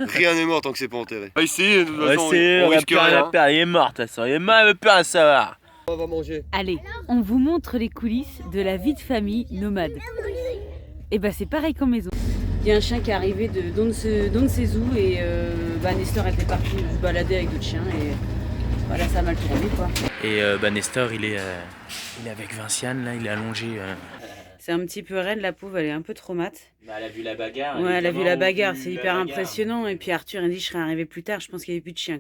Rien n'est mort tant que c'est pas enterré. Ah, ici, de toute façon, on risque rien. il est mort, de toute façon. Il est mort, il veut plus rien savoir. On va manger. Allez, on vous montre les coulisses de la vie de famille nomade. Et bah c'est pareil qu'en maison. Il y a un chien qui est arrivé de d'on ne sait où et Nestor était parti se balader avec d'autres chiens et voilà, ça a mal tourné quoi. Et Nestor, il est avec Vinciane, là, il est allongé. C'est un petit peu raide, la pauvre, elle est un peu traumate. Bah, elle a vu la bagarre. Ouais, elle a vu la bagarre, c'est hyper impressionnant. Et puis Arthur, il dit, je serais arrivé plus tard, je pense qu'il n'y avait plus de chiens.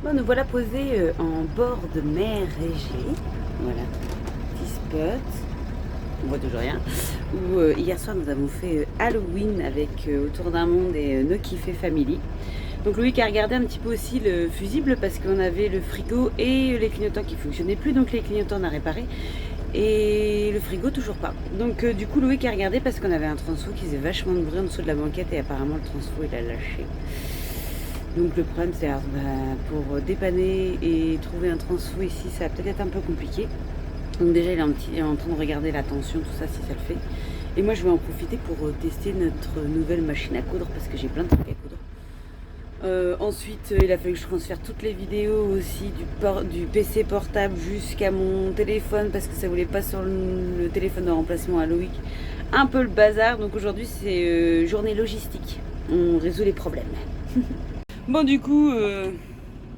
Bon, nous voilà posés en bord de mer Égée. Voilà, petit spot. On voit toujours rien. Où hier soir nous avons fait Halloween avec Autour d'un monde et No Kiffé Family. Donc Loïc a regardé un petit peu aussi le fusible parce qu'on avait le frigo et les clignotants qui ne fonctionnaient plus. Donc les clignotants on a réparé. Et le frigo toujours pas. Donc du coup Loïc a regardé parce qu'on avait un transfo qui faisait vachement de bruit en dessous de la banquette et apparemment le transfo il a lâché. Donc le problème c'est pour dépanner et trouver un transfo ici ça va peut-être être un peu compliqué. Donc déjà il est en train de regarder la tension, tout ça si ça le fait. Et moi je vais en profiter pour tester notre nouvelle machine à coudre parce que j'ai plein de trucs à coudre. Ensuite il a fallu que je transfère toutes les vidéos aussi du PC portable jusqu'à mon téléphone parce que ça voulait pas sur le téléphone de remplacement à Loïc. Un peu le bazar, donc aujourd'hui c'est journée logistique. On résout les problèmes. Bon du coup,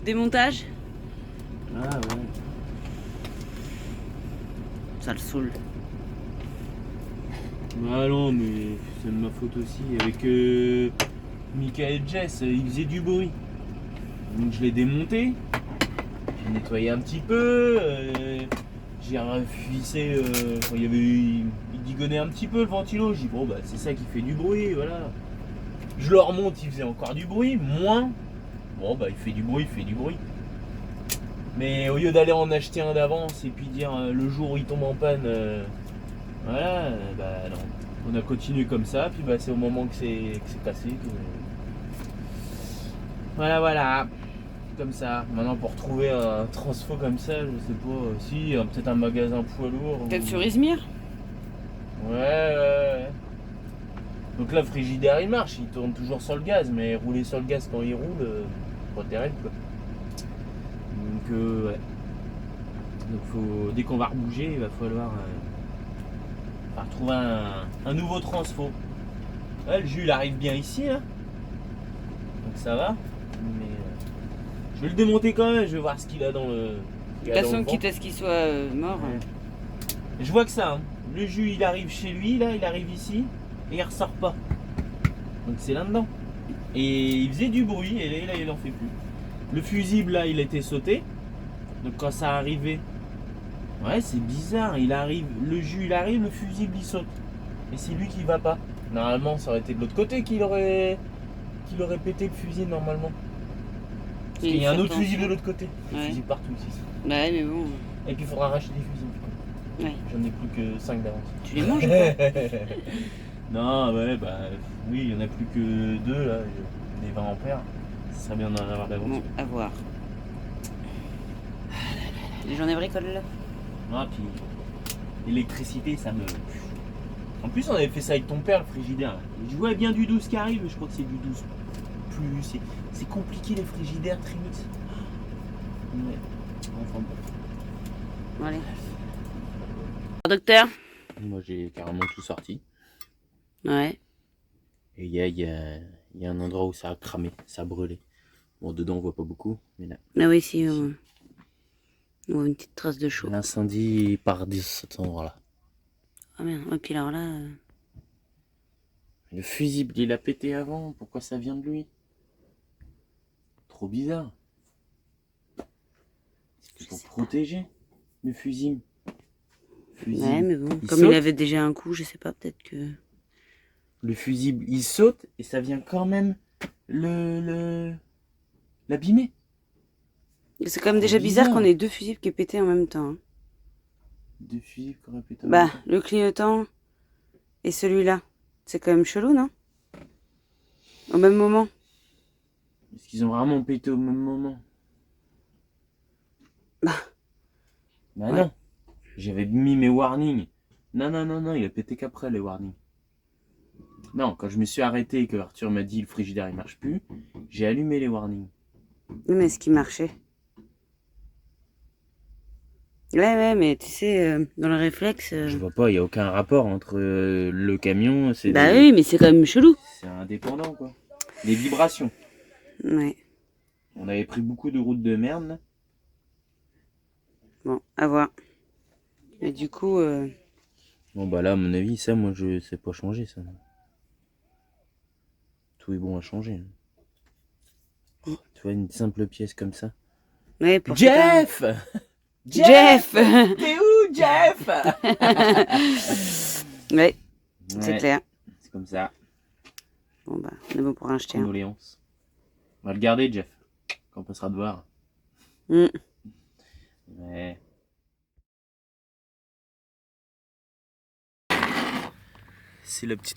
démontage. Ah ouais. Ça le saoule. Bah non, mais c'est de ma faute aussi. Avec Michael Jess, il faisait du bruit. Donc je l'ai démonté. J'ai nettoyé un petit peu. J'ai refissé. Il digonnait un petit peu le ventilo. J'ai dit bon bah c'est ça qui fait du bruit, voilà. Je le remonte, il faisait encore du bruit, moins. Bon bah il fait du bruit, Mais au lieu d'aller en acheter un d'avance et puis dire le jour où il tombe en panne, voilà, bah non. On a continué comme ça, puis bah c'est au moment que c'est cassé que... Voilà. Comme ça. Maintenant pour trouver un transfo comme ça, je sais pas, si, peut-être un magasin poids lourd. Peut-être sur Izmir. Ouais. Donc là, le frigidaire il marche, il tourne toujours sur le gaz, mais rouler sur le gaz quand il roule, pas terrible quoi. Donc ouais. Donc dès qu'on va rebouger, il va falloir trouver un nouveau transfo. Ouais, le jus il arrive bien ici, hein. Donc ça va. Mais je vais le démonter quand même, je vais voir ce qu'il a dans le. De toute façon, quitte à ce qu'il soit mort. Ouais. Je vois que ça, hein. Le jus il arrive chez lui, là, il arrive ici, et il ressort pas. Donc c'est là-dedans. Et il faisait du bruit, et là il en fait plus. Le fusible là, il était sauté. Donc quand ça arrivait, ouais c'est bizarre, il arrive, le jus il arrive, le fusible il saute. Et c'est lui qui va pas. Normalement ça aurait été de l'autre côté qu'il aurait pété le fusible normalement. Parce qu'il y a un autre fusible de l'autre côté. Il y a des fusibles partout ici. Bah ouais mais bon. Et puis il faudra racheter des fusibles. Ouais. J'en ai plus que 5 d'avance. Tu les manges ou pas? Non ouais bah oui il y en a plus que 2 là, des 20 ampères. Ça serait bien d'en avoir d'avance. Bon, à voir. Les journées bricoles là. Ah puis l'électricité ça me... En plus on avait fait ça avec ton père le frigidaire. Je vois bien du 12 qui arrive, je crois que c'est du 12 plus. C'est compliqué les frigidaires Trinix. Ouais. Enfin bon. Allez. Docteur. Moi j'ai carrément tout sorti. Ouais. Et il y a un endroit où ça a cramé, ça a brûlé. Bon dedans on voit pas beaucoup, mais là. Ah oui si. On voit une petite trace de chaud. L'incendie part de cet endroit-là. Ah merde, et puis alors là... Le fusible, il a pété avant, pourquoi ça vient de lui? Trop bizarre. protéger le fusible. Ouais, mais bon, il comme saute. il avait déjà un coup, je sais pas, peut-être que... Le fusible, il saute et ça vient quand même l'abîmer. C'est quand même déjà bizarre qu'on ait deux fusibles qui pétaient en même temps. Hein. Deux fusibles qu'on répète. Bah, le clignotant et celui-là. C'est quand même chelou, non? Au même moment. Est-ce qu'ils ont vraiment pété au même moment? Bah ouais. Ouais. Non. J'avais mis mes warnings. Non, il a pété qu'après les warnings. Non, quand je me suis arrêté et que Arthur m'a dit le frigidaire il marche plus, j'ai allumé les warnings. Oui, mais est-ce qu'il marchait? Ouais, mais tu sais, dans le réflexe... Je vois pas, il n'y a aucun rapport entre le camion, c'est Bah oui, mais c'est quand même chelou. c'est indépendant quoi. Les vibrations. Ouais. On avait pris beaucoup de routes de merde là. Bon, à voir. Mais du coup... Bon bah là à mon avis ça moi je sais pas changer ça. Tout est bon à changer. Oh, tu vois une simple pièce comme ça. Ouais, pour Jeff Jeff T'es où Jeff? Ouais, c'est clair. C'est comme ça. Bon bah, on est bon pour en acheter un. Condoléances. On va le garder Jeff. Quand on passera de voir. Mm. Ouais. C'est le petit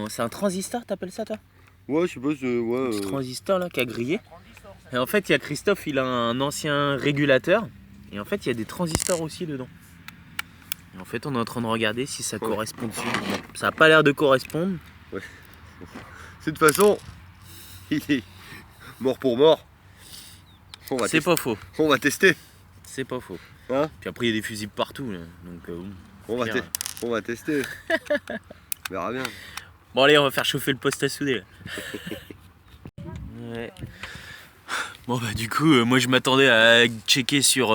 c'est un transistor, t'appelles ça toi? Ouais, je sais pas, c'est... Ouais, Ce transistor là qui a grillé. Et en fait, il y a Christophe, il a un ancien régulateur. Et en fait, il y a des transistors aussi dedans. Et en fait, on est en train de regarder si ça correspond dessus. Bon, ça n'a pas l'air de correspondre. Ouais. C'est de toute façon, il est mort pour mort. C'est pas faux. On va tester. C'est pas faux. Hein? Puis après, il y a des fusibles partout. Là. Donc, On va tester. On verra bien. Bon, allez, on va faire chauffer le poste à souder. Là. Ouais. Bon, bah, du coup, moi, je m'attendais à checker sur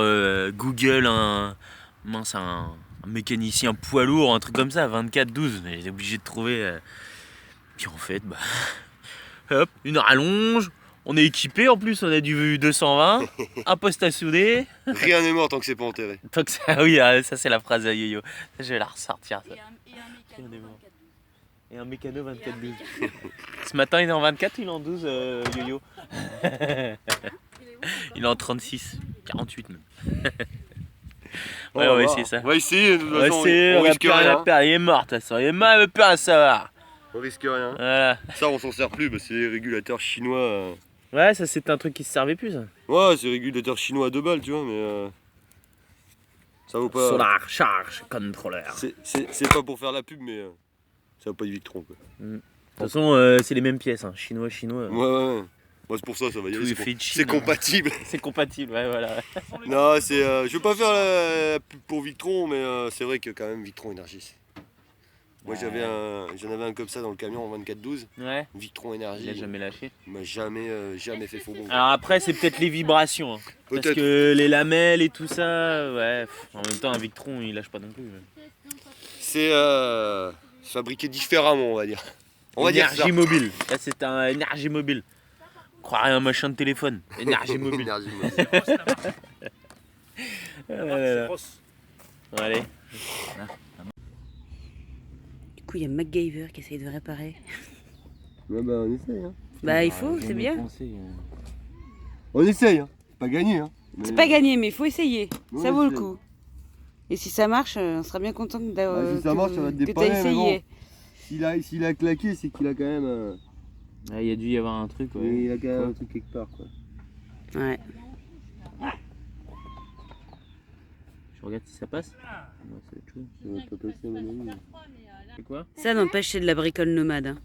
Google un mécanicien poids lourd, un truc comme ça, 24-12. J'étais obligé de trouver. Puis en fait, bah, hop, une rallonge. On est équipé en plus, on a du 220, un poste à souder. Rien n'est mort tant que c'est pas enterré. Tant que ça, oui, ça c'est la phrase à Yo-Yo. Je vais la ressortir. Ça. Et un mécano 24-12. Ce matin il est en 24 ou il est en 12 Yo-Yo? Il est en 36, 48 même. Ouais, on va essayer ça. On va essayer, de toute On va façon, essayer, on on va risque plus rien rien. perdre. Il est mort de toute façon, il est mort, il veut plus rien savoir. On risque rien. Voilà. Ça, on s'en sert plus, bah, c'est les régulateurs chinois. Ouais, ça c'était un truc qui se servait plus ça. Ouais, c'est régulateurs chinois à 2 balles, tu vois, mais ça vaut pas. Solar Charge Controller. C'est pas pour faire la pub, mais ça vaut pas du Victron, quoi. De toute façon, c'est les mêmes pièces, hein. Chinois. Ouais. Moi, c'est pour ça, ça va y Tout aller. est fait de C'est Chine, hein. compatible. C'est compatible, ouais, voilà. Non, c'est. Je veux pas faire la pub pour Victron, mais c'est vrai que quand même Victron Énergie. Moi, j'en avais un comme ça dans le camion en 24-12. Ouais. Victron Énergie. Il a jamais lâché. Il m'a jamais fait faux bon. Alors après, c'est peut-être les vibrations. Hein. Parce Peut-être. que les lamelles et tout ça, ouais. En même temps, un Victron, il lâche pas non plus. C'est fabriqué différemment, on va dire. On va dire ça. Énergie mobile. Là, c'est un énergie mobile. Croirait un machin de téléphone. Énergie mobile. Énergie mobile. Allez. Du coup, il y a MacGyver qui essaye de réparer. Ouais, bah, on essaye, hein. Bah, il faut, c'est bien. On essaye, hein. C'est pas gagné, hein. C'est pas gagné, mais il faut essayer. Ouais, Ça vaut le essaye. coup. Et si ça marche, on sera bien content Ouais, si ça marche, ça va te que t'as dépanner, mais essayé. S'il a claqué, c'est qu'il a quand même. Il y a dû y avoir un truc, ouais. Il a quand même un truc quelque part, quoi. Ouais. Je regarde si ça passe. Non, c'est autre chose. Ça va pas passer, à mon avis. C'est quoi? Ça n'empêche, c'est de la bricole nomade. Hein.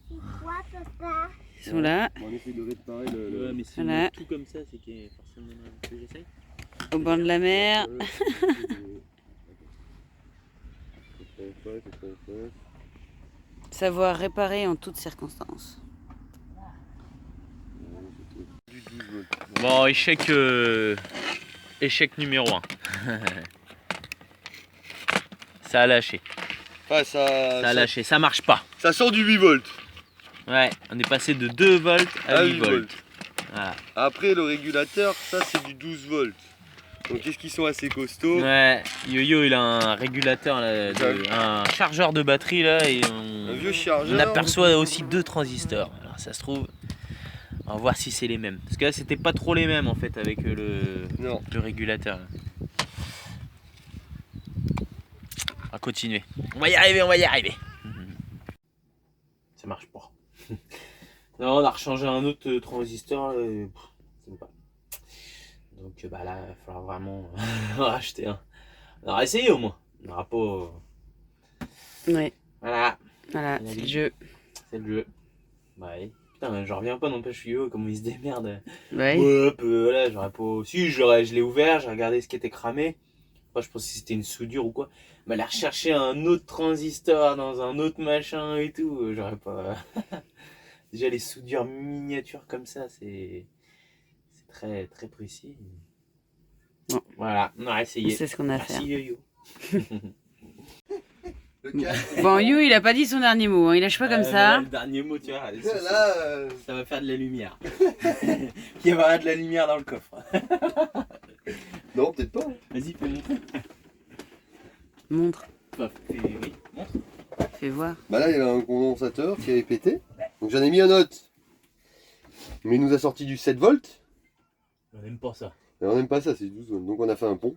Ils sont là, On essaie de réparer Ouais, mais si on Voilà. met tout comme ça, c'est qu'il y a forcément un peu j'essaye. au bord de la mer. Savoir réparer en toutes circonstances. Bon, échec numéro 1. Ça a lâché. Ah, Ça a lâché, ça marche pas. ça sort du 8 volts. Ouais, on est passé de 2 volts à 8 volts. Voilà. Après, le régulateur, ça c'est du 12 volts. Donc qu'est-ce qu'ils sont assez costauds. Ouais, Yo-Yo il a un régulateur, là, un chargeur de batterie là et Un vieux chargeur. on aperçoit aussi 2 transistors. Alors ça se trouve, on va voir si c'est les mêmes. Parce que là c'était pas trop les mêmes en fait avec le régulateur. Là. On va continuer. On va y arriver, on va y arriver. Ça marche pas. Non, on a rechangé un autre transistor. C'est pas. Donc bah là, il va falloir vraiment racheter un. On aura essayé au moins. On n'aura pas. Ouais. Voilà. Voilà, c'est le jeu. C'est le jeu. Ouais. Putain, j'en reviens pas, n'empêche Yo, comment il se démerde. Ouais. Hop, voilà, j'aurais pas. Si, je l'ai ouvert, j'ai regardé ce qui était cramé. Moi, je pensais que c'était une soudure ou quoi. Mais aller rechercher un autre transistor dans un autre machin et tout, j'aurais pas. Déjà, les soudures miniatures comme ça, c'est très, très précis. Bon. Voilà, on a essayé. C'est ce qu'on a fait. Merci Yo-Yo. Bon, You, il a pas dit son dernier mot, hein. Il lâche pas comme ça. Là, le dernier mot, tu vois, ça va faire de la lumière. Il y aura de la lumière dans le coffre. Non, peut-être pas. Vas-y, fais montrer. Montre, Bah, oui, montre. fais voir. Bah là, il y avait un condensateur qui avait pété. Donc j'en ai mis un autre. Mais il nous a sorti du 7 volts. On n'aime pas ça. Et on n'aime pas ça, c'est 12 volts. Donc on a fait un pont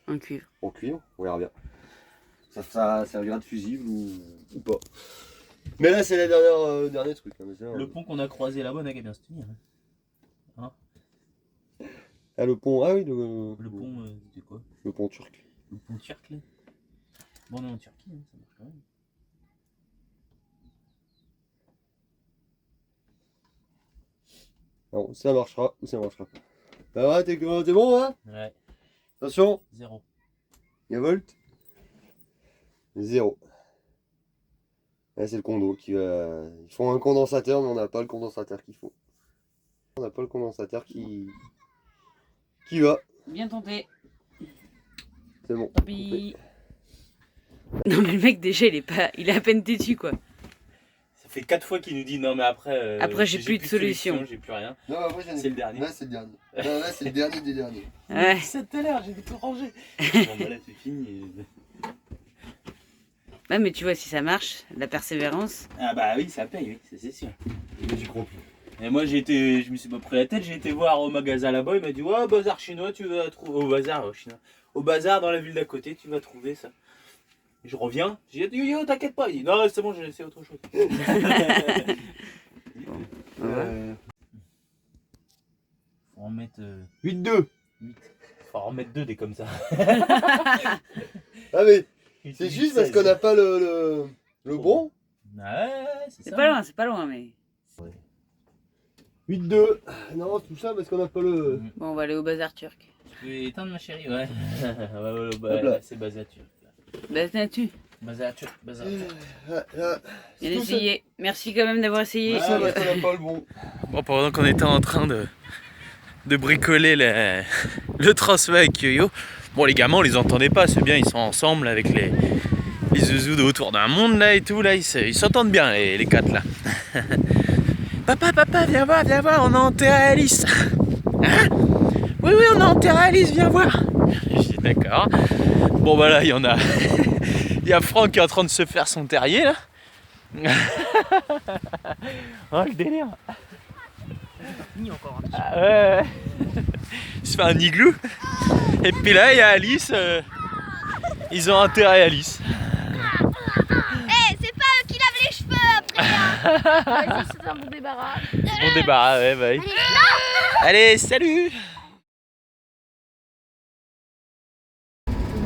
En cuivre. en cuivre. On verra bien. Ça servira de fusible ou pas. Mais là, c'est la dernier truc. Hein, Le pont qu'on a croisé là-bas n'a qu'à bien se tenir. Hein. Ah, le pont. Ah oui, Le pont, c'était quoi? le pont turc. Le pont turc là. Bon, on est en Turquie, hein, ça marche quand même. Non, ça marchera ou ça marchera pas. Ça va, t'es bon, hein? Ouais, Attention, 0. il y a volt. 0. Là, c'est le condo qui va. Ils font un condensateur, mais on n'a pas le condensateur qu'il faut. On n'a pas le condensateur qui va. Bien tenté. C'est bon. Tant pis. Non mais le mec déjà il est à peine têtu quoi. Ça fait 4 fois qu'il nous dit non, mais après. Après, j'ai plus de solution. J'ai plus rien. Non, après, C'est le dernier. Là, c'est le dernier. Là, c'est le dernier des derniers. Ouais. C'est tout à l'heure, j'ai tout rangé. Bon, bah là, c'est fini. Ouais mais tu vois si ça marche, la persévérance. Ah, bah oui, ça paye, oui, c'est sûr. Mais j'y crois plus. Et moi, je me suis pas pris la tête, j'ai été voir au magasin là-bas, il m'a dit ouais, bazar chinois, tu vas trouver. Au bazar chinois. Au bazar dans la ville d'à côté, tu vas trouver ça. Je reviens, j'ai dit yo, t'inquiète pas. Il dit non, c'est bon, j'ai essayé autre chose. Ouais. Faut en mettre 8-2. 8. Faut en remettre 2 des comme ça. Ah, mais c'est juste parce qu'on n'a pas le bon. Ouais, c'est C'est ça. pas loin mais. 8-2. Non, tout ça parce qu'on n'a pas le. Bon on va aller au bazar turc. Tu peux éteindre ma chérie, ouais. Hop Bah, là. c'est Bazatur. Bazar-tu. Bazatur, Bazatur. Là, Bien essayé. Merci quand même d'avoir essayé. ça parce qu'on n'a pas le bon. Bon, pendant qu'on était en train de bricoler le transfert avec Yo-Yo, bon, les gamins, on les entendait pas, c'est bien, ils sont ensemble avec les zouzous de autour d'un monde là et tout, là, ils s'entendent bien, les 4 là. Papa, viens voir, on a enterré Alice. Hein? Oui, on a enterré Alice, viens voir. Je dis d'accord. Bon, bah là, il y en a. Il y a Franck qui est en train de se faire son terrier là. Oh, le délire. Ah, ouais. Il se fait un igloo. Et puis là, il y a Alice. Ils ont enterré Alice. C'est pas eux qui lavent les cheveux après. Vas-y, c'est un bon débarras. Bon débarras, ouais, bah oui. Allez, salut.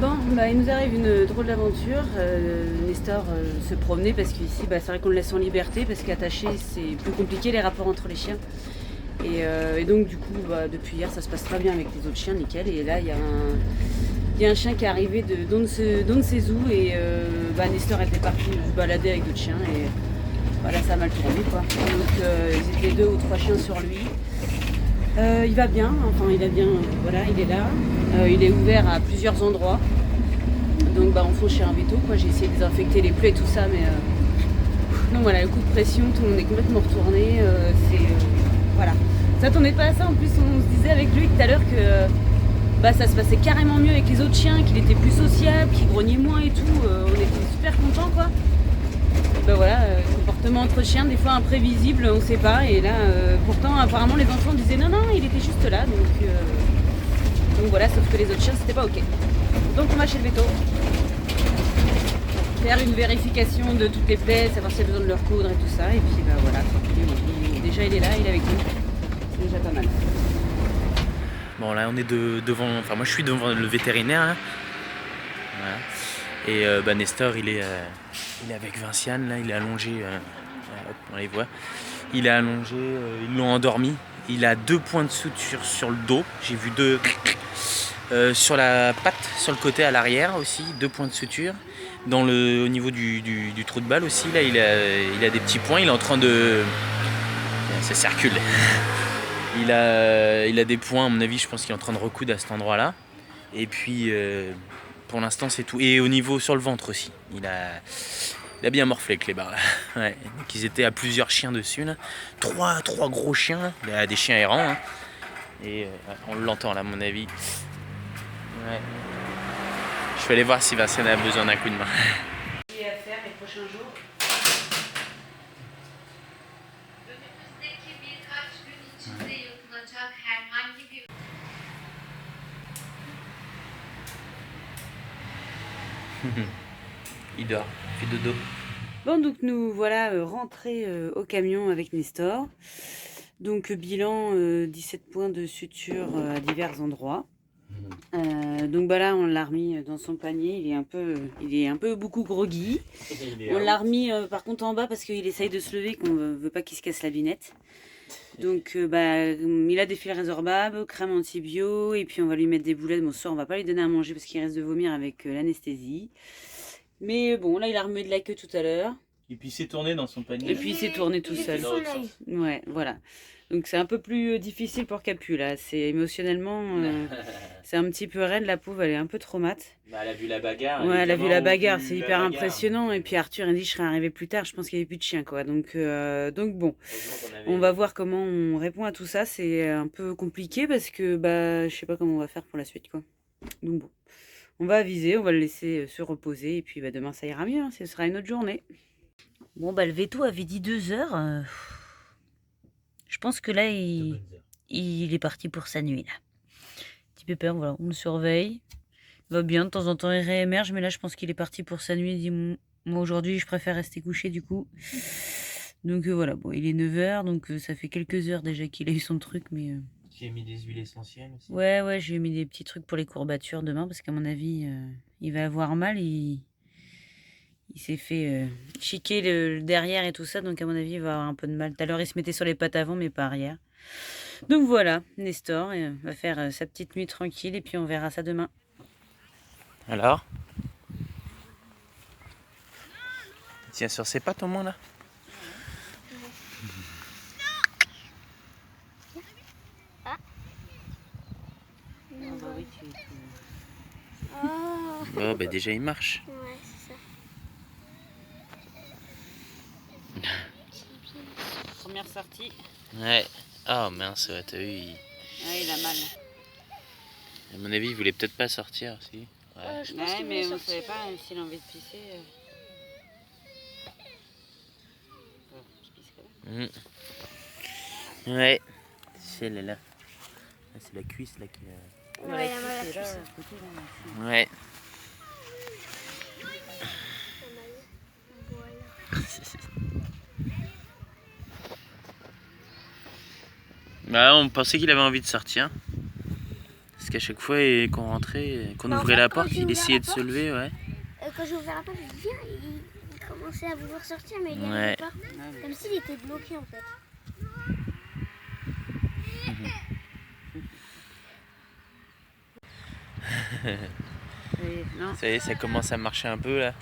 Bon, bah, il nous arrive une drôle d'aventure. Nestor se promenait parce qu'ici, bah, c'est vrai qu'on le laisse en liberté parce qu'attaché, c'est plus compliqué les rapports entre les chiens. Et donc, du coup, bah, depuis hier, ça se passe très bien avec les autres chiens, nickel. Et là, il y a un chien qui est arrivé d'on ne sait où. Et bah, Nestor était parti se balader avec d'autres chiens. Et voilà, ça a mal tourné, quoi. Donc, ils étaient 2 ou 3 chiens sur lui. Il va bien, enfin il a bien, voilà, il est là. Il est ouvert à plusieurs endroits. Donc bah on fonce chez un veto, quoi. J'ai essayé de désinfecter les plaies et tout ça, mais donc voilà, le coup de pression, tout le monde est complètement retourné. Voilà. Ça s'attendait pas à ça, en plus on se disait avec lui tout à l'heure que bah ça se passait carrément mieux avec les autres chiens, qu'il était plus sociable, qu'il grognait moins et tout. On était super contents quoi. Et bah voilà, comportement entre chiens, des fois imprévisible, on sait pas. Et là, pourtant apparemment les enfants disaient non, il était juste là. Donc voilà, sauf que les autres chiens c'était pas ok. Donc on va chez le veto. Faire une vérification de toutes les plaies, savoir s'il y a besoin de leur coudre et tout ça. Et puis bah voilà, déjà il est là, il est avec nous. C'est déjà pas mal. Bon là on est devant, enfin moi je suis devant le vétérinaire là. Voilà. Et Nestor il est avec Vinciane là, il est allongé, hop, on les voit. Il est allongé, ils l'ont endormi. Il a 2 points de suture sur le dos, j'ai vu 2 sur la patte, sur le côté à l'arrière aussi, 2 points de suture. Au niveau du trou de balle aussi, là il a des petits points, il est en train de... Ça circule. Il a des points, à mon avis, je pense qu'il est en train de recoudre à cet endroit-là. Et puis, pour l'instant, c'est tout. Et au niveau sur le ventre aussi. Il a bien morflé avec les barres. Ouais. Donc, ils étaient à plusieurs chiens dessus. Là. Trois gros chiens. Là. Il y a des chiens errants. Hein. Et on l'entend là, à mon avis. Ouais. Je vais aller voir si Vincent a besoin d'un coup de main. Et à faire les prochains jours. Il dort, il fait dodo. Bon, donc nous voilà rentrés au camion avec Nestor. Donc bilan 17 points de suture à divers endroits. Donc bah là on l'a remis dans son panier, il est un peu beaucoup groggy. On l'a remis par contre en bas parce qu'il essaye de se lever, qu'on veut pas qu'il se casse la binette. Donc il a des fils résorbables, crème antibio, et puis on va lui mettre des boulettes. Bon, ce soir on va pas lui donner à manger parce qu'il risque de vomir avec l'anesthésie. Mais bon, là il a remis de la queue tout à l'heure. Et puis il s'est tourné dans son panier. Et puis il s'est tourné tout seul. Ouais, voilà. Donc c'est un peu plus difficile pour Capu là. C'est émotionnellement, c'est un petit peu raide, la pauvre, elle est un peu traumate. Bah, elle a vu la bagarre. Ouais, elle a vu la bagarre, c'est hyper impressionnant. Et puis Arthur il dit je serais arrivé plus tard, je pense qu'il n'y avait plus de chien quoi. Donc bon, on va voir comment on répond à tout ça. C'est un peu compliqué parce que bah je sais pas comment on va faire pour la suite quoi. Donc bon, on va aviser, on va le laisser se reposer et puis bah, demain ça ira mieux, hein, ce sera une autre journée. Bon bah le veto avait dit 2 heures. Je pense que là il est parti pour sa nuit là. Petit pépère, voilà, on le surveille. Il va bien, de temps en temps il réémerge, mais là je pense qu'il est parti pour sa nuit. Il dit moi aujourd'hui je préfère rester couché du coup. Donc voilà, bon il est 9h, donc ça fait quelques heures déjà qu'il a eu son truc, mais... J'ai mis des huiles essentielles aussi. Ouais, j'ai mis des petits trucs pour les courbatures demain, parce qu'à mon avis, il va avoir mal. Il s'est fait chiquer le derrière et tout ça, donc à mon avis, il va avoir un peu de mal. Tout à l'heure, il se mettait sur les pattes avant, mais pas arrière. Donc voilà, Nestor va faire sa petite nuit tranquille, et puis on verra ça demain. Alors? Tiens sur ses pattes au moins là. Oh bah déjà il marche. Ouais, c'est ça. Première sortie. Ouais. Oh mince, ouais, t'as vu, Il a mal. à mon avis il voulait peut-être pas sortir aussi. Ouais. Je pense Ouais, qu'il mais voulait on sortir. savait pas s'il a envie de pisser. Ouais. Celle-là. Là, c'est la cuisse là qui a... Ouais, il a mal à la cuisse. Ouais. Bah on pensait qu'il avait envie de sortir. Parce qu'à chaque fois qu'on rentrait, qu'on Bah, en ouvrait fait, la quand porte, j'ai il ouvert essayait la de se porte, lever, ouais. Quand j'ai ouvert la porte, je viens, il commençait à vouloir sortir, mais il n'y Ouais. arrivait pas. Comme s'il était bloqué en fait. Non, Ça y est, ça commence à marcher un peu là.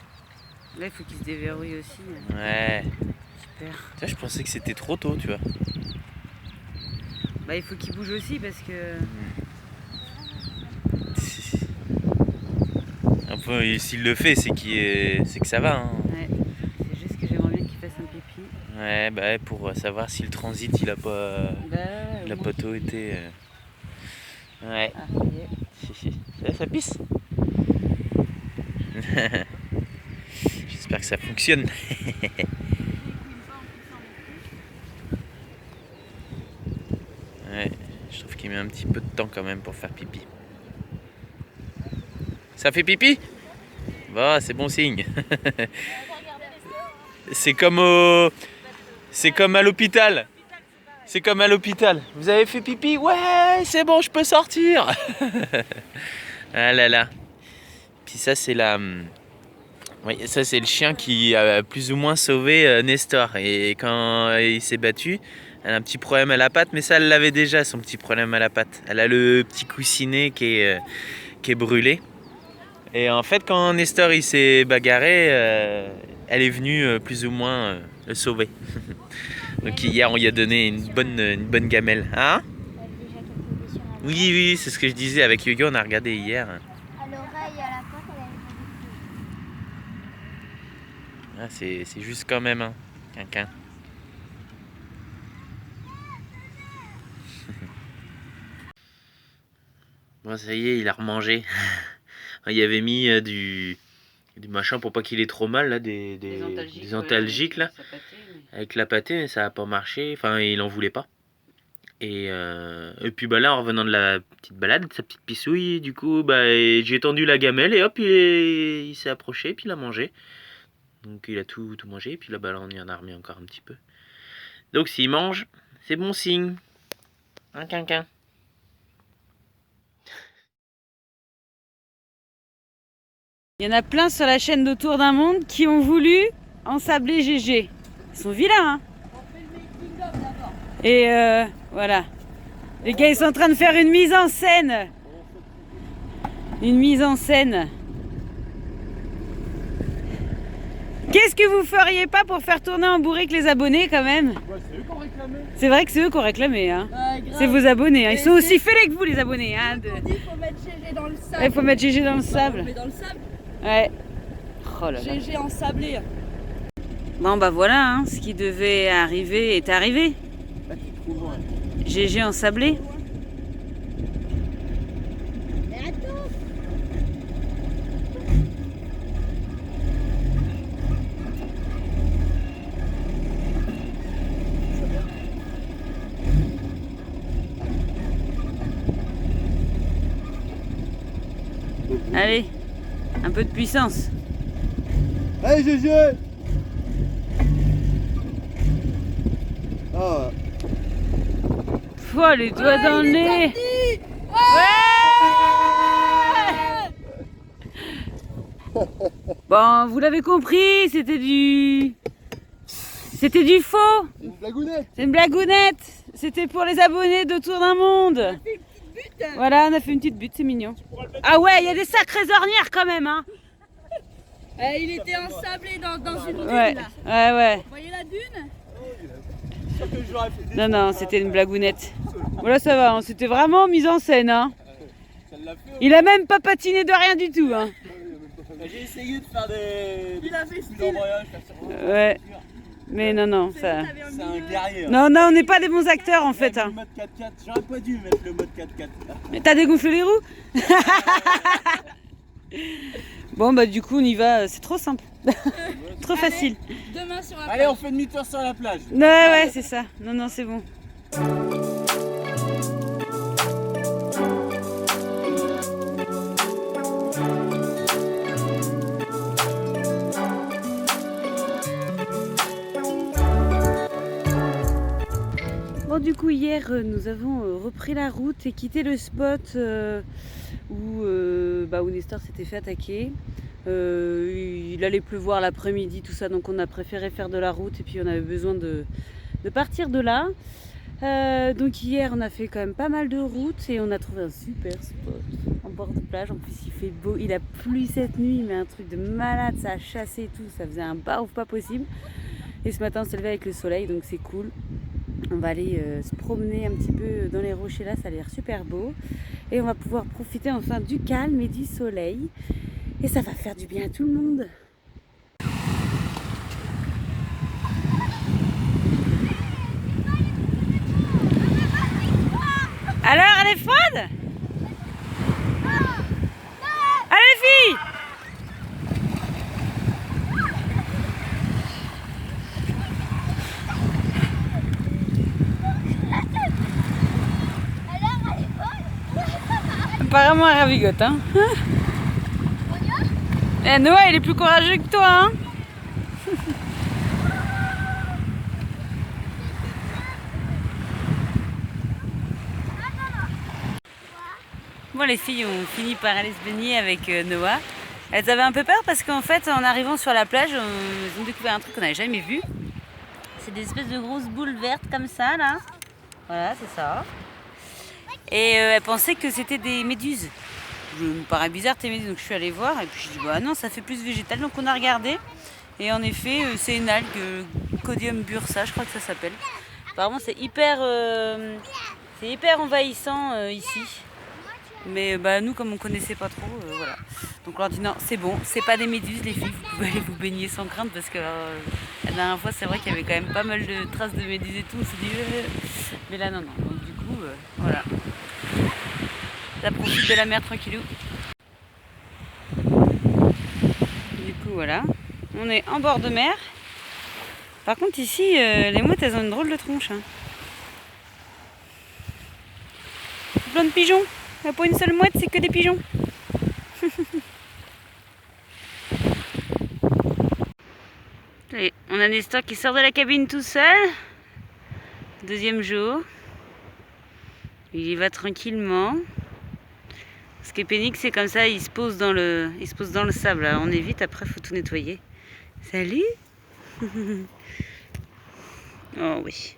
là il faut qu'il se déverrouille aussi. Ouais. Super. Tu vois, je pensais que c'était trop tôt, tu vois. Bah il faut qu'il bouge aussi parce que... Enfin, s'il le fait, c'est que ça va. Hein. Ouais, c'est juste que j'aimerais bien qu'il fasse un pipi. Ouais, bah ouais, pour savoir si le transit il a pas tôt été. Ouais. Ah, ça y est. Ça pisse. J'espère que ça fonctionne. Ouais, je trouve qu'il met un petit peu de temps quand même pour faire pipi. Ça fait pipi? Bah, c'est bon signe. C'est comme à l'hôpital. C'est comme à l'hôpital. Vous avez fait pipi? Ouais, c'est bon, je peux sortir. Ah là là. Puis ça, c'est oui, ça c'est le chien qui a plus ou moins sauvé Nestor. Et quand il s'est battu, elle a un petit problème à la patte, mais ça, elle l'avait déjà, son petit problème à la patte. Elle a le petit coussinet qui est brûlé. Et en fait, quand Nestor il s'est bagarré, elle est venue plus ou moins le sauver. Donc hier, on lui a donné une bonne gamelle. Hein? Oui, c'est ce que je disais avec Yoyo, on a regardé hier. À l'oreille, à la pointe, elle avait Ah, c'est juste quand même, hein, quinquin. Bon, ça y est, il a remangé. Il avait mis du machin pour pas qu'il ait trop mal, là, des antalgiques, là, avec la pâtée, mais ça a pas marché. Enfin, il en voulait pas. Et puis bah là, en revenant de la petite balade, sa petite pissouille, du coup, bah, j'ai tendu la gamelle et hop, il s'est approché, puis il a mangé. Donc il a tout mangé, et puis là, bah, là, on y en a remis encore un petit peu. Donc s'il mange, c'est bon signe. Un quinquin. Il y en a plein sur la chaîne d'Autour d'un Monde qui ont voulu ensabler GG. Ils sont vilains, hein. Et voilà. Les gars, ils sont en train de faire une mise en scène. Une mise en scène. Qu'est-ce que vous feriez pas pour faire tourner en bourrique les abonnés quand même? C'est eux qui ont réclamé. C'est vrai que c'est eux qui ont réclamé. Hein. C'est vos abonnés. Hein. Ils sont aussi fêlés que vous les abonnés. Hein, Il faut mettre GG dans le sable. Il faut mettre GG dans le On sable. met dans le sable. Ouais. Oh là là. GG ensablé. Bon bah voilà, hein, ce qui devait arriver est arrivé. GG ensablé. Mais attends. Allez, un peu de puissance. Allez, GG! Ah, Oh, les doigts dans le nez. Ouais. Bon, vous l'avez compris, c'était du faux. c'est une blagounette! C'est une blagounette. C'était pour les abonnés d'Autour d'un Monde. Voilà, on a fait une petite butte, c'est mignon. Ah ouais, il y a des sacrées ornières quand même, hein. Il était ensablé dans une dune Ouais, là. ouais. Vous voyez la dune? Non, c'était une blagounette. Voilà, ça va, hein, c'était vraiment mise en scène, hein. Il a même pas patiné de rien du tout, hein. J'ai essayé de faire des. Il a fait coups style. d'embrayage, Ouais, mais non, ça... C'est un guerrier. Non, on n'est pas des bons acteurs en fait, hein. Le mode 4x4, j'aurais pas dû mettre le mode 4x4. Mais t'as dégonflé les roues? Bon, bah du coup, on y va, c'est trop simple. Trop facile. Demain sur la Allez, on fait demi-tour sur la plage. Ouais, c'est ça. Non, c'est bon. Bon, du coup, hier, nous avons repris la route et quitté le spot où Nestor s'était fait attaquer. Il allait pleuvoir l'après-midi, tout ça, donc on a préféré faire de la route et puis on avait besoin de partir de là. Donc hier, on a fait quand même pas mal de routes et on a trouvé un super spot en bord de plage. En plus, il fait beau, il a plu cette nuit, mais un truc de malade, ça a chassé et tout, ça faisait un barf pas possible. Et ce matin, on s'est levé avec le soleil, donc c'est cool. On va aller se promener un petit peu dans les rochers là, ça a l'air super beau. Et on va pouvoir profiter enfin du calme et du soleil. Et ça va faire du bien à tout le monde. Alors, elle est froide? comment elle ravigote, hein. Eh, Noah, il est plus courageux que toi, hein. Bon, les filles ont fini par aller se baigner avec Noah. Elles avaient un peu peur parce qu'en fait, en arrivant sur la plage, ils ont découvert un truc qu'on n'avait jamais vu. C'est des espèces de grosses boules vertes comme ça, là. Voilà, c'est ça. Et elles pensaient que c'était des méduses. Je me paraît bizarre tes méduses, donc je suis allée voir. Et puis je dis, bah non, ça fait plus végétal. Donc on a regardé. Et en effet, c'est une algue, Codium bursa, je crois que ça s'appelle. Apparemment, c'est hyper envahissant ici. Mais bah, nous, comme on connaissait pas trop, voilà. Donc on leur dit non, c'est bon, c'est pas des méduses les filles, vous pouvez aller vous baigner sans crainte parce que la dernière fois, c'est vrai qu'il y avait quand même pas mal de traces de méduses et tout. On s'est dit, mais là non, non. Donc du coup, voilà. Ça profite de la mer tranquillou. Du coup, voilà. On est en bord de mer. Par contre, ici, les mouettes, elles ont une drôle de tronche. Hein. Plein de pigeons. Il n'y a pas une seule mouette, c'est que des pigeons. Allez, on a Nestor qui sort de la cabine tout seul. Deuxième jour. Il y va tranquillement. Ce qui est pénible, c'est comme ça, il se pose dans le sable. Alors on évite, après il faut tout nettoyer. Salut. Oh oui.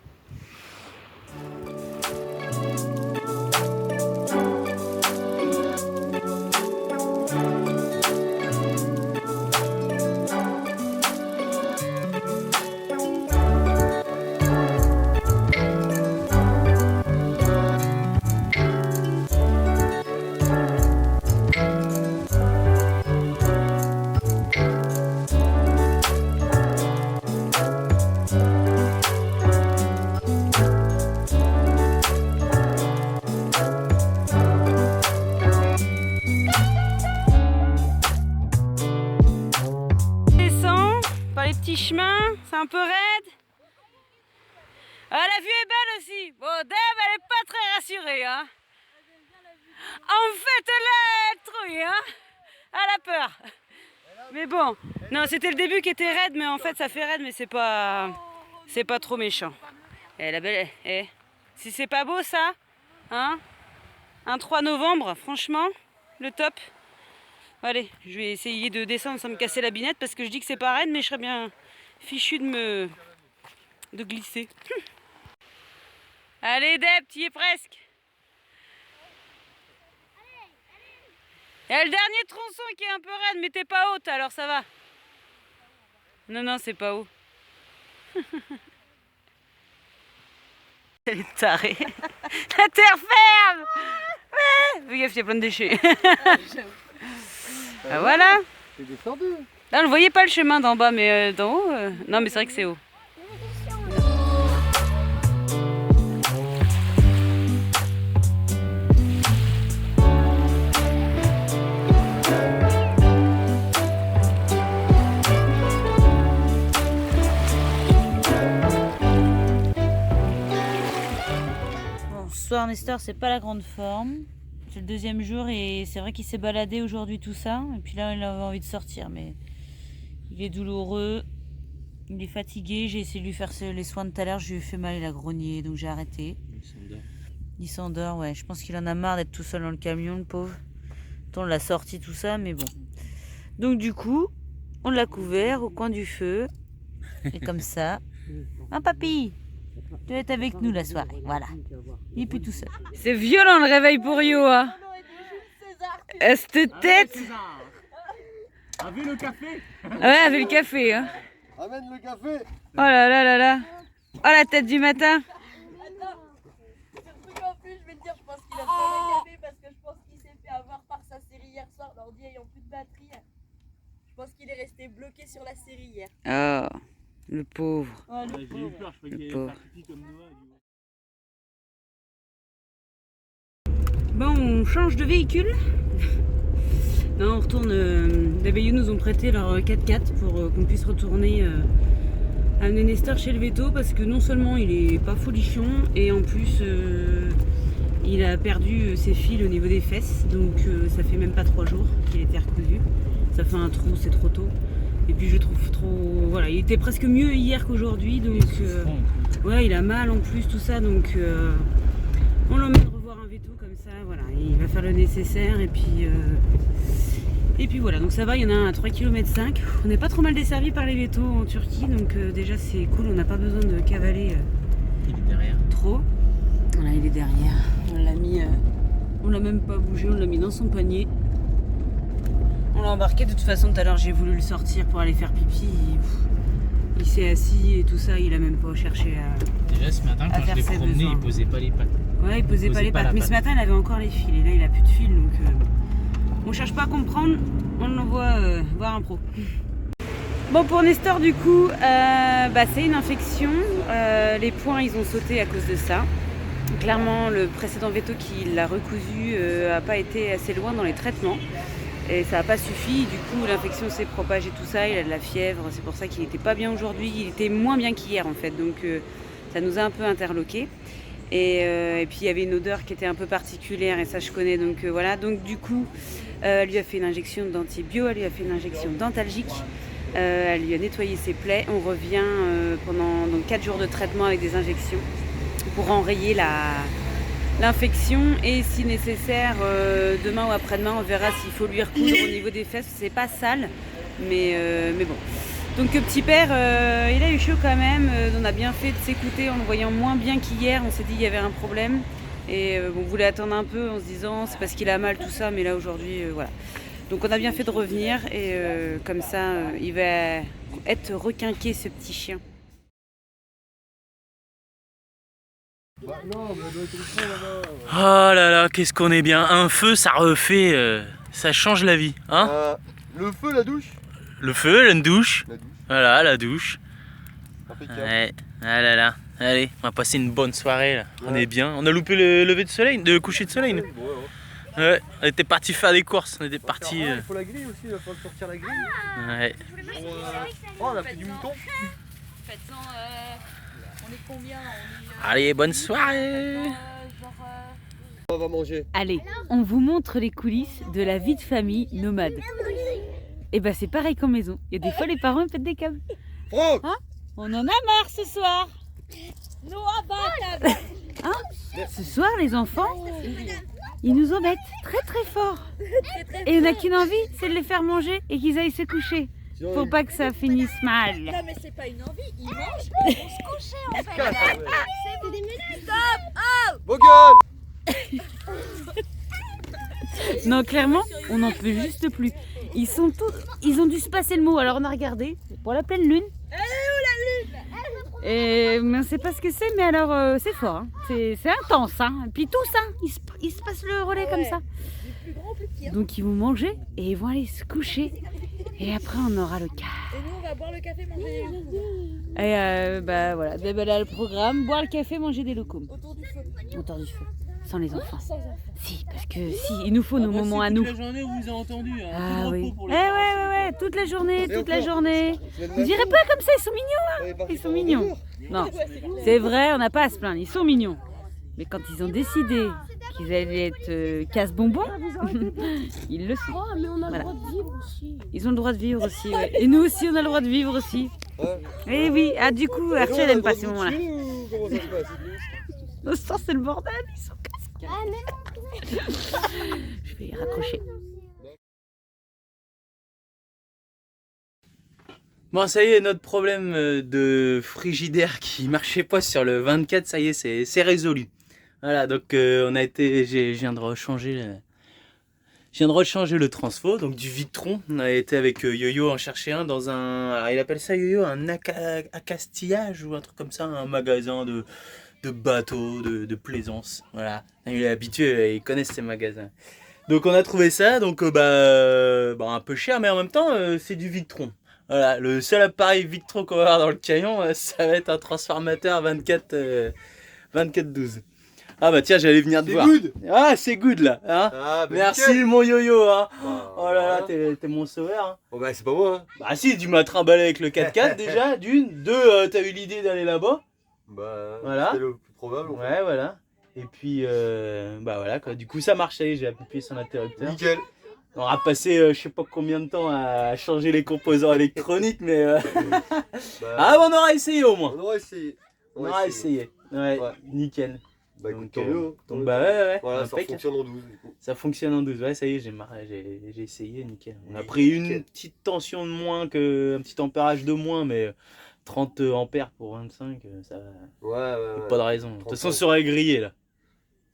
Chemin, c'est un peu raide. Ah, la vue est belle aussi. Bon, Deb, elle est pas très rassurée, hein. En fait, elle est trouille, hein. Elle a peur. Mais bon, non, c'était le début qui était raide, mais en fait, ça fait raide, mais c'est pas trop méchant. Et la belle, si c'est pas beau ça, hein, un 3 novembre, franchement, le top. Allez, je vais essayer de descendre sans me casser la binette parce que je dis que c'est pas raide, mais je serais bien fichu de glisser. Allez Deb, tu y es presque. Il y a le dernier tronçon qui est un peu raide, mais t'es pas haute alors ça va. Non, non, c'est pas haut. Elle est tarée. La terre ferme. Ouais. Fais gaffe, il y a plein de déchets. Ah, voilà. C'est descendu. Là, on ne voyait pas le chemin d'en bas, mais d'en haut, non, mais c'est vrai que c'est haut. Bon, ce soir, Nestor, c'est pas la grande forme. C'est le deuxième jour et c'est vrai qu'il s'est baladé aujourd'hui tout ça. Et puis là, il avait envie de sortir, mais il est douloureux, il est fatigué. J'ai essayé de lui faire les soins de tout à l'heure. Je lui ai fait mal, il a grogné, donc j'ai arrêté. Il s'endort, ouais. Je pense qu'il en a marre d'être tout seul dans le camion, le pauvre. On l'a sorti tout ça, mais bon. Donc du coup, on l'a couvert au coin du feu. Et comme ça. Hein, papy? Tu vas être avec nous la soirée, voilà. Il est plus tout seul. C'est violent le réveil pour Yo, hein. Cette tête. Avec le café. Ouais, avec le café, hein. Amène le café. Oh là là là là. Oh la tête du matin. Surtout qu'en plus, je vais te dire, je pense qu'il a besoin d'un café parce que je pense qu'il s'est fait avoir par sa série hier soir, l'ordi ayant plus de batterie. Je pense qu'il est resté bloqué sur la série hier. Oh, le pauvre. Oh, le J'ai eu pauvre. peur, je croyais Le qu'il pauvre. allait faire pipi comme Noah. Bon, on change de véhicule. Non, on retourne. Les Bayeux nous ont prêté leur 4x4 pour qu'on puisse retourner amener Nestor chez le veto parce que non seulement il est pas folichon et en plus Il a perdu ses fils au niveau des fesses, donc ça fait même pas 3 jours qu'il était recousu. Ça fait un trou, c'est trop tôt. Et puis je trouve trop... Voilà, il était presque mieux hier qu'aujourd'hui, donc... ouais, il a mal en plus, tout ça, donc... on l'emmène revoir un veto comme ça, voilà. Il va faire le nécessaire, et puis voilà, donc ça va, il y en a un à 3,5 km. On n'est pas trop mal desservi par les vétos en Turquie, donc déjà c'est cool, on n'a pas besoin de cavaler Il est derrière. trop. Voilà, il est derrière. On l'a mis, on l'a même pas bougé, on l'a mis dans son panier. On l'a embarqué, de toute façon tout à l'heure j'ai voulu le sortir pour aller faire pipi. Il s'est assis et tout ça, il a même pas cherché à... Déjà ce matin, quand je l'ai promené, besoins. il posait pas les pattes. Ouais, il posait pas les pattes. Mais ce matin, il avait encore les fils. Et là, il a plus de fils. Donc, on cherche pas à comprendre. On l'envoie voir un pro. Bon, pour Nestor, du coup, c'est une infection. Les poings, ils ont sauté à cause de ça. Clairement, le précédent veto qui l'a recousu a pas été assez loin dans les traitements. Et ça n'a pas suffi. Du coup, l'infection s'est propagée, tout ça. Il a de la fièvre. C'est pour ça qu'il n'était pas bien aujourd'hui. Il était moins bien qu'hier, en fait. Donc, ça nous a un peu interloqués. Et puis il y avait une odeur qui était un peu particulière et ça je connais, donc voilà. Donc du coup elle lui a fait une injection d'antibio, elle lui a fait une injection dentalgique, elle lui a nettoyé ses plaies. On revient pendant donc 4 jours de traitement avec des injections pour enrayer l'infection, et si nécessaire demain ou après-demain on verra s'il faut lui recoudre au niveau des fesses. C'est pas sale, mais bon. Donc petit père, il a eu chaud quand même. On a bien fait de s'écouter en le voyant moins bien qu'hier. On s'est dit qu'il y avait un problème. Et on voulait attendre un peu en se disant c'est parce qu'il a mal, tout ça. Mais là aujourd'hui, voilà. Donc on a bien fait de revenir. Et comme ça, il va être requinqué, ce petit chien. Oh là là, qu'est-ce qu'on est bien. Un feu, ça refait, ça change la vie, hein. Le feu, la douche. Le feu, la douche. La douche. Voilà, la douche. Impeccable. Ouais, ah là là. Allez, on va passer une bonne soirée là. On Ouais. est bien. On a loupé le lever de soleil, le coucher de soleil. Nous. Ouais, on était parti faire des courses. On était parti. Il faut la grille aussi, il va falloir sortir la grille. Ouais. Oh, on a pris du mouton. Faites-en, on est combien? Allez, bonne soirée. On va manger. Allez, on vous montre les coulisses de la vie de famille nomade. Et bah c'est pareil qu'en maison. Il y a des fois les parents ils pètent des câbles. Franck. On en a marre ce soir. Ce soir les enfants, ils nous embêtent très très fort. Et on n'a qu'une envie, c'est de les faire manger et qu'ils aillent se coucher. Pour pas que ça finisse mal. Non mais c'est pas une envie, ils mangent et ils vont se coucher en fait. C'est des menaces. Stop. Vos gueules. Non, clairement, on n'en peut juste plus. Ils ont dû se passer le mot. Alors on a regardé pour la pleine lune. Elle est où la lune? Et mais on sait pas ce que c'est, mais alors c'est fort. Hein. C'est intense. Hein. Et puis tous, hein, ils se passent le relais comme ça. Du plus grand au plus petit. Donc ils vont manger et ils vont aller se coucher. Et après on aura le cas. Et nous on va boire le café, manger des loukoums. Et voilà, là le programme, boire le café, manger des loukoums. Autour du feu. Autour du feu, sans les enfants. Sans enfants. Si, parce que si, il nous faut nos moments à nous. Toute la journée, on vous a entendu. Hein. Ah oui. Pour Eh ouais, toute la journée, Et toute la encore. journée. Vous direz pas comme ça, ils sont mignons. Ils sont mignons. Non, c'est vrai, on n'a pas à se plaindre, ils sont mignons. Mais quand ils ont décidé qu'ils allaient être casse-bonbons, ils le sont. Oh mais on a Voilà. le droit de vivre aussi. Ils ont le droit de vivre aussi, ouais. Et nous aussi, on a le droit de vivre aussi. Ouais. Et oui, ah du coup, Arthur, elle aime pas ces moments-là. Comment ça se passe? Au sens, c'est le bordel, ils sont casse. Je vais y raccrocher. Bon, ça y est, notre problème de frigidaire qui marchait pas sur le 24, ça y est, c'est résolu. Voilà, donc je viens de rechanger le transfo, donc du Victron. On a été avec Yo-Yo en chercher un dans un, alors il appelle ça Yo-Yo un accastillage ou un truc comme ça, un magasin de bateaux, de plaisance. Voilà, il est habitué, il connaît ces magasins. Donc on a trouvé ça, donc un peu cher, mais en même temps c'est du Victron. Voilà, le seul appareil Victron qu'on va avoir dans le camion, ça va être un transformateur 24-12. Ah bah tiens, j'allais venir te C'est voir. good. Ah, c'est good là. Hein. Ah, bah, Merci nickel. mon yo-yo. Hein. Bah, Oh là là, voilà. t'es mon sauveur. Hein. Bon bah c'est pas moi. Hein. Bah si, tu m'as trimballé avec le 4x4 déjà, d'une. Deux, t'as eu l'idée d'aller là-bas. Bah Voilà. c'est le plus probable. En fait. Ouais, voilà. Et puis, bah voilà quoi. Du coup, ça marchait. J'ai appuyé sur l'interrupteur. Nickel. On aura passé je sais pas combien de temps à changer les composants électroniques, mais Bah, ah, bon, on aura essayé au moins. on aura essayé. On aura essayé. Ouais, Ouais. nickel. Bah écoute, Donc, tant mieux. Tant Donc mieux. bah ouais. Voilà, ça Impec. fonctionne en 12 du coup. Ça fonctionne en 12. Ouais, ça y est, j'ai essayé, nickel. On a Nickel. pris une petite tension de moins, un petit ampérage de moins, mais 30 ampères pour 25, ça va. Ouais. Pas de raison. De toute 35. façon, ça aurait grillé là.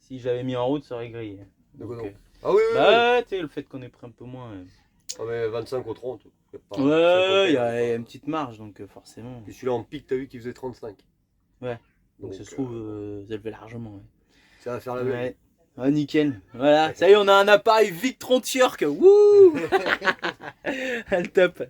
Si j'avais mis en route, ça aurait grillé. De quoi Donc, donc Ah oui, oui, oui. bah ouais, tu sais, le fait qu'on ait pris un peu moins. Ah mais 25 au 30. c'est pas- Ouais, c'est il y pas- a une petite marge, donc forcément. Puis celui-là en pic, t'as vu qu'il faisait 35. Ouais. Donc ça se trouve, ça le fait largement. Ouais. ça va faire la même. Ouais. Ah, nickel. Voilà, ça y est, on a un appareil Victron Tjörk. Wouh. Le top.